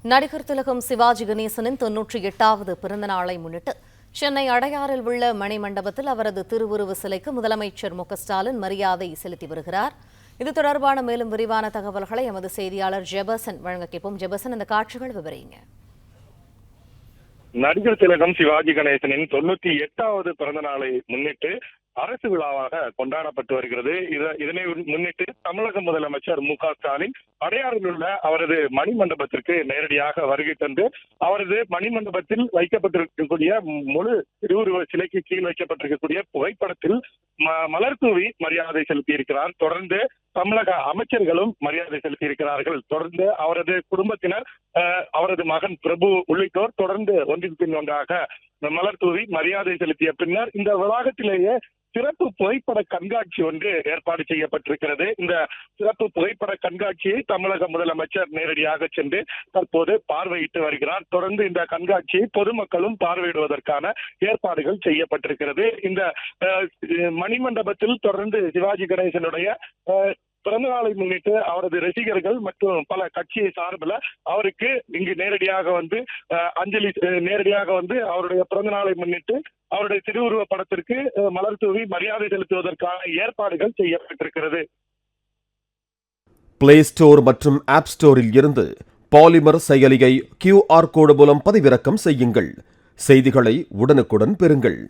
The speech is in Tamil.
நடிகர் திலகம் சிவாஜி கணேசனின் 98வது பிறந்த நாளை முன்னிட்டு சென்னை அடையாறில் உள்ள மணிமண்டபத்தில் அவரது திருவுருவ சிலைக்கு முதலமைச்சர் மு.க.ஸ்டாலின் மரியாதை செலுத்தி வருகிறார். இது தொடர்பான மேலும் விரிவான தகவல்களை எமது செய்தியாளர் ஜெபசன் வழங்க கேட்போம். ஜெபசன், இந்த காட்சிகள் விவரிங்க. நடிகர் திலகம் சிவாஜி கணேசனின் 98வது பிறந்த நாளை முன்னிட்டு அரசு விழாவாக கொண்டாடப்பட்டு வருகிறது. இதனை முன்னிட்டு தமிழக முதலமைச்சர் மு.க.ஸ்டாலின் அடையாறில் உள்ள அவரது மணிமண்டபத்திற்கு நேரடியாக வருகை தந்து அவரது மணிமண்டபத்தில் வைக்கப்பட்டிருக்கக்கூடிய முழு திருவுருவ சிலைக்கு கீழ் வைக்கப்பட்டிருக்கக்கூடிய புகைப்படத்தில் மலர் தூவி மரியாதை செலுத்தியிருக்கிறார். தொடர்ந்து தமிழக அமைச்சர்களும் மரியாதை செலுத்தியிருக்கிறார்கள். தொடர்ந்து அவரது குடும்பத்தினர், அவரது மகன் பிரபு உள்ளிட்டோர் தொடர்ந்து ஒன்றின் பின் ஒன்றாக மலர் தூவி மரியாதை செலுத்திய பின்னர் இந்த வளாகத்திலேயே சிறப்பு புகைப்பட கண்காட்சி ஒன்று ஏற்பாடு செய்யப்பட்டிருக்கிறது. இந்த சிறப்பு புகைப்பட கண்காட்சியை தமிழக முதலமைச்சர் நேரடியாக சென்று தற்போது பார்வையிட்டு வருகிறார். தொடர்ந்து இந்த கண்காட்சியை பொதுமக்களும் பார்வையிடுவதற்கான ஏற்பாடுகள் செய்யப்பட்டிருக்கிறது. இந்த மணிமண்டபத்தில் தொடர்ந்து சிவாஜி கணேசனுடைய பிறந்த நாளை முன்னிட்டு அவரது ரசிகர்கள் மற்றும் பல கட்சியை சார்பில் அவருக்கு இங்கு நேரடியாக வந்து நேரடியாக வந்து அவருடைய பிறந்த நாளை முன்னிட்டு அவருடைய திருவுருவ படத்திற்கு மலர் தூவி மரியாதை செலுத்துவதற்கான ஏற்பாடுகள் செய்யப்பட்டிருக்கிறது. பிளே ஸ்டோர் மற்றும் ஆப் ஸ்டோரில் இருந்து பாலிமர் செயலியை QR கோடு மூலம் பதிவிறக்கம் செய்யுங்கள். செய்திகளை உடனுக்குடன் பெறுங்கள்.